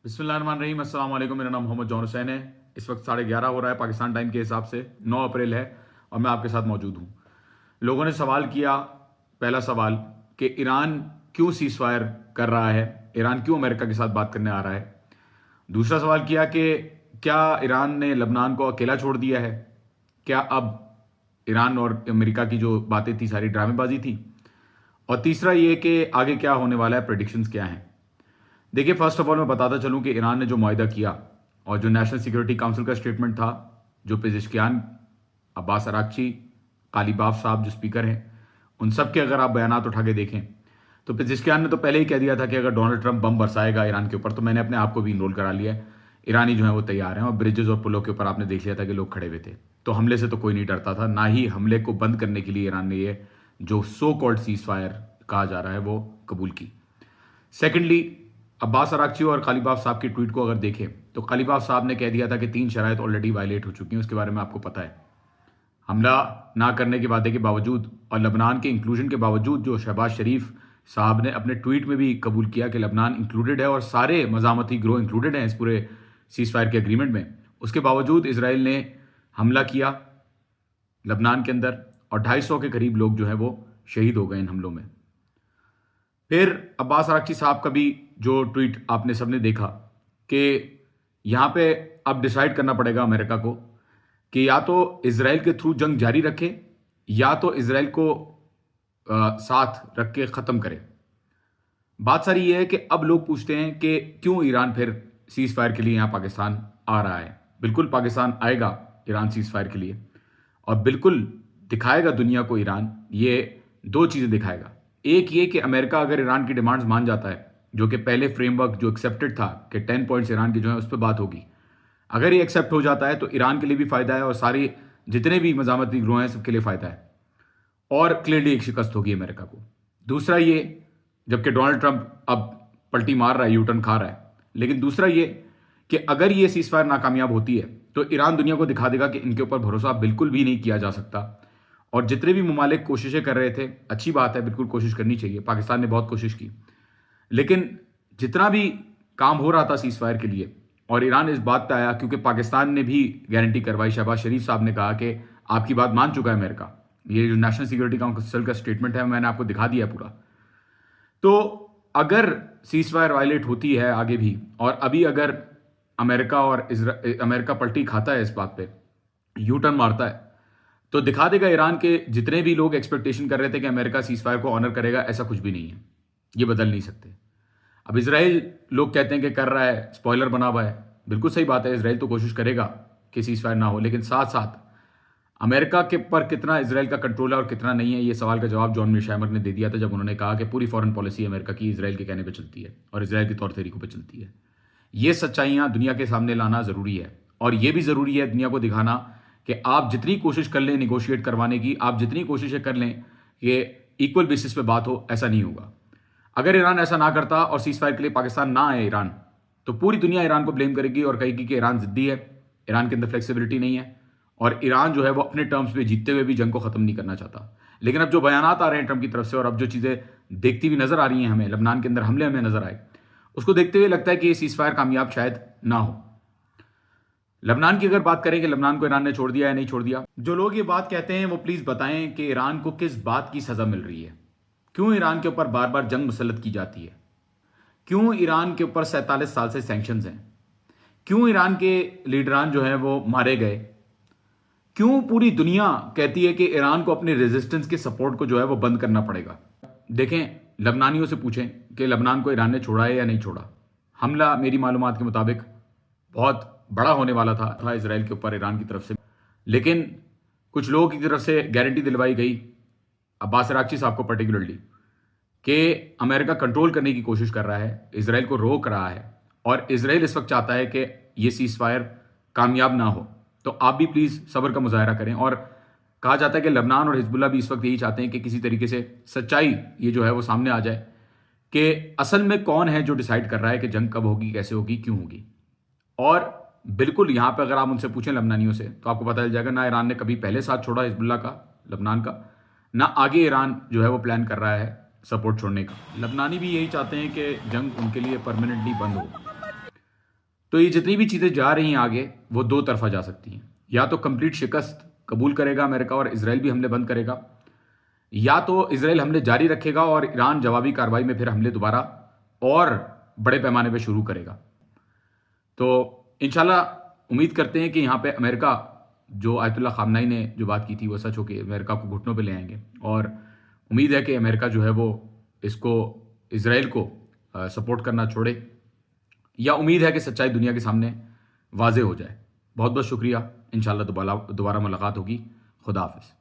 بسم اللہ الرحمن الرحیم. السلام علیکم. میرا نام محمد جون حسین ہے. اس وقت 11:30 ہو رہا ہے پاکستان ٹائم کے حساب سے. 9 اپریل ہے اور میں آپ کے ساتھ موجود ہوں. لوگوں نے سوال کیا، پہلا سوال کہ ایران کیوں سیز فائر کر رہا ہے، ایران کیوں امریکہ کے ساتھ بات کرنے آ رہا ہے. دوسرا سوال کیا کہ کیا ایران نے لبنان کو اکیلا چھوڑ دیا ہے، کیا اب ایران اور امریکہ کی جو باتیں تھی ساری ڈرامے بازی تھی. اور تیسرا یہ کہ آگے کیا ہونے والا ہے، پریڈکشنز کیا ہیں. دیکھیے، فرسٹ آف آل میں بتاتا چلوں کہ ایران نے جو معاہدہ کیا اور جو نیشنل سیکورٹی کونسل کا اسٹیٹمنٹ تھا، جو پزشکیان، عباس اراغچی، قالیباف صاحب جو اسپیکر ہیں، ان سب کے اگر آپ بیانات اٹھا کے دیکھیں تو پزشکیان نے تو پہلے ہی کہہ دیا تھا کہ اگر ڈونلڈ ٹرمپ بم برسائے گا ایران کے اوپر تو میں نے اپنے آپ کو بھی انرول کرا لیا ہے. ایرانی جو ہیں وہ تیار ہیں، اور برجز اور پلوں کے اوپر آپ نے دیکھ لیا تھا کہ لوگ کھڑے ہوئے تھے. تو حملے سے تو کوئی نہیں ڈرتا تھا، نہ ہی حملے کو بند کرنے کے لیے ایران نے یہ جو سو کالڈ سیز فائر کہا جا رہا ہے وہ قبول کی. سیکنڈلی، عباس اراغچی اور قالیباف صاحب کی ٹویٹ کو اگر دیکھیں تو قالیباف صاحب نے کہہ دیا تھا کہ 3 شرائط آلریڈی وائلیٹ ہو چکی ہیں. اس کے بارے میں آپ کو پتہ ہے. حملہ نہ کرنے کے وعدے کے باوجود اور لبنان کے انکلوژن کے باوجود جو شہباز شریف صاحب نے اپنے ٹویٹ میں بھی قبول کیا کہ لبنان انکلوڈڈ ہے اور سارے مزاحمتی گروہ انکلوڈڈ ہیں اس پورے سیز فائر کے اگریمنٹ میں، اس کے باوجود اسرائیل نے حملہ کیا لبنان کے اندر اور 250 کے قریب لوگ جو ہیں وہ شہید ہو گئے ان حملوں میں. پھر عباس اراغچی صاحب کا بھی جو ٹویٹ آپ نے سب نے دیکھا کہ یہاں پہ اب ڈیسائیڈ کرنا پڑے گا امریکہ کو کہ یا تو اسرائیل کے تھرو جنگ جاری رکھے یا تو اسرائیل کو ساتھ رکھ کے ختم کرے. بات ساری یہ ہے کہ اب لوگ پوچھتے ہیں کہ کیوں ایران پھر سیز فائر کے لیے یہاں پاکستان آ رہا ہے. بالکل پاکستان آئے گا ایران سیز فائر کے لیے، اور بالکل دکھائے گا دنیا کو ایران. یہ 2 چیزیں دکھائے گا. ایک یہ کہ امریکہ اگر ایران کی ڈیمانڈز مان جاتا ہے، جو کہ پہلے فریم ورک جو ایکسیپٹڈ تھا کہ 10 پوائنٹس ایران کے جو ہیں اس پہ بات ہوگی، اگر یہ ایکسیپٹ ہو جاتا ہے تو ایران کے لیے بھی فائدہ ہے اور ساری جتنے بھی مزاحمتی گروہ ہیں سب کے لیے فائدہ ہے، اور کلیئرلی ایک شکست ہوگی امریکہ کو. دوسرا یہ، جبکہ ڈونلڈ ٹرمپ اب پلٹی مار رہا ہے، یو ٹرن کھا رہا ہے، لیکن دوسرا یہ کہ اگر یہ سیز فائر ناکامیاب ہوتی ہے تو ایران دنیا کو دکھا دے گا کہ ان کے اوپر بھروسہ بالکل بھی نہیں کیا جا سکتا. اور جتنے بھی ممالک کوششیں کر رہے تھے، اچھی بات ہے، بالکل کوشش کرنی چاہیے، پاکستان نے بہت کوشش کی، لیکن جتنا بھی کام ہو رہا تھا سیز فائر کے لیے، اور ایران اس بات پہ آیا کیونکہ پاکستان نے بھی گارنٹی کروائی. شہباز شریف صاحب نے کہا کہ آپ کی بات مان چکا ہے امریکہ. یہ جو نیشنل سیکورٹی کونسل کا اسٹیٹمنٹ ہے میں نے آپ کو دکھا دیا پورا. تو اگر سیز فائر وائلیٹ ہوتی ہے آگے بھی، اور ابھی اگر امریکہ پلٹی کھاتا ہے اس بات پہ، یو ٹرن مارتا ہے، تو دکھا دے گا ایران کے جتنے بھی لوگ ایکسپیکٹیشن کر رہے تھے کہ امریکہ سیز فائر کو آنر کرے گا، ایسا کچھ بھی نہیں ہے. یہ بدل نہیں سکتے. اب اسرائیل لوگ کہتے ہیں کہ کر رہا ہے، اسپوائلر بنا ہوا ہے. بالکل صحیح بات ہے، اسرائیل تو کوشش کرے گا کہ سیز فائر نہ ہو، لیکن ساتھ ساتھ امریکہ کے پر کتنا اسرائیل کا کنٹرول ہے اور کتنا نہیں ہے، یہ سوال کا جواب جان میشائمر نے دے دیا تھا جب انہوں نے کہا کہ پوری فارن پالیسی امریکہ کی اسرائیل کے کہنے پہ چلتی ہے اور اسرائیل کے طور طریقوں پہ چلتی ہے. یہ سچائیاں دنیا کے سامنے لانا ضروری ہے، اور یہ بھی ضروری ہے دنیا کو دکھانا کہ آپ جتنی کوشش کر لیں نیگوشیٹ کروانے کی، آپ جتنی کوششیں کر لیں کہ ایکول بیسس پہ بات ہو، ایسا نہیں ہوگا. اگر ایران ایسا نہ کرتا اور سیز فائر کے لیے پاکستان نہ آئے ایران، تو پوری دنیا ایران کو بلیم کرے گی اور کہے گی کہ ایران ضدی ہے، ایران کے اندر فلیکسیبلٹی نہیں ہے، اور ایران جو ہے وہ اپنے ٹرمز پہ جیتتے ہوئے بھی جنگ کو ختم نہیں کرنا چاہتا. لیکن اب جو بیانات آ رہے ہیں ٹرمپ کی طرف سے، اور اب جو چیزیں دیکھتی ہوئی نظر آ رہی ہیں ہمیں، لبنان کے اندر حملے ہمیں نظر آئے، اس کو دیکھتے ہوئے لگتا ہے کہ یہ سیز فائر کامیاب شاید نہ ہو. لبنان کی اگر بات کریں کہ لبنان کو ایران نے چھوڑ دیا یا نہیں چھوڑ دیا، جو لوگ یہ بات کہتے ہیں وہ پلیز بتائیں کہ ایران کو کس بات کی سزا مل رہی ہے، کیوں ایران کے اوپر بار بار جنگ مسلط کی جاتی ہے، کیوں ایران کے اوپر 47 سال سے سینکشنز ہیں، کیوں ایران کے لیڈران جو ہیں وہ مارے گئے، کیوں پوری دنیا کہتی ہے کہ ایران کو اپنے ریزسٹنس کے سپورٹ کو جو ہے وہ بند کرنا پڑے گا. دیکھیں، لبنانیوں سے پوچھیں کہ لبنان کو ایران نے چھوڑا ہے یا نہیں چھوڑا. حملہ میری معلومات کے مطابق بہت بڑا ہونے والا تھا اسرائیل کے اوپر ایران کی طرف سے، لیکن کچھ لوگوں کی طرف سے گارنٹی دلوائی گئی، عباس اراغچی صاحب کو پرٹیکولرلی، کہ امریکہ کنٹرول کرنے کی کوشش کر رہا ہے، اسرائیل کو روک رہا ہے، اور اسرائیل اس وقت چاہتا ہے کہ یہ سیز فائر کامیاب نہ ہو. تو آپ بھی پلیز صبر کا مظاہرہ کریں. اور کہا جاتا ہے کہ لبنان اور حزب اللہ بھی اس وقت یہی چاہتے ہیں کہ کسی طریقے سے سچائی یہ جو ہے وہ سامنے آ جائے کہ اصل میں کون ہے جو ڈیسائیڈ کر رہا ہے کہ جنگ کب ہوگی، کیسے ہوگی، کیوں ہوگی. اور بالکل یہاں پہ اگر آپ ان سے پوچھیں لبنانیوں سے تو آپ کو پتہ چل جائے گا نہ ایران نے کبھی پہلے ساتھ چھوڑا حزب اللہ کا، لبنان کا، نہ آگے ایران جو ہے وہ پلان کر رہا ہے سپورٹ چھوڑنے کا. لبنانی بھی یہی چاہتے ہیں کہ جنگ ان کے لیے پرماننٹلی بند ہو. تو یہ جتنی بھی چیزیں جا رہی ہیں آگے وہ دو طرفہ جا سکتی ہیں. یا تو کمپلیٹ شکست قبول کرے گا امریکہ اور اسرائیل بھی حملے بند کرے گا، یا تو اسرائیل حملے جاری رکھے گا اور ایران جوابی کارروائی میں پھر حملے دوبارہ اور بڑے پیمانے پہ شروع کرے گا. تو انشاءاللہ امید کرتے ہیں کہ یہاں پہ امریکہ، جو آیت اللہ خامنائی نے جو بات کی تھی وہ سچ ہو کہ امریکہ کو گھٹنوں پہ لے آئیں گے، اور امید ہے کہ امریکہ جو ہے وہ اس کو اسرائیل کو سپورٹ کرنا چھوڑے، یا امید ہے کہ سچائی دنیا کے سامنے واضح ہو جائے. بہت بہت شکریہ. انشاءاللہ دوبارہ ملاقات ہوگی. خدا حافظ.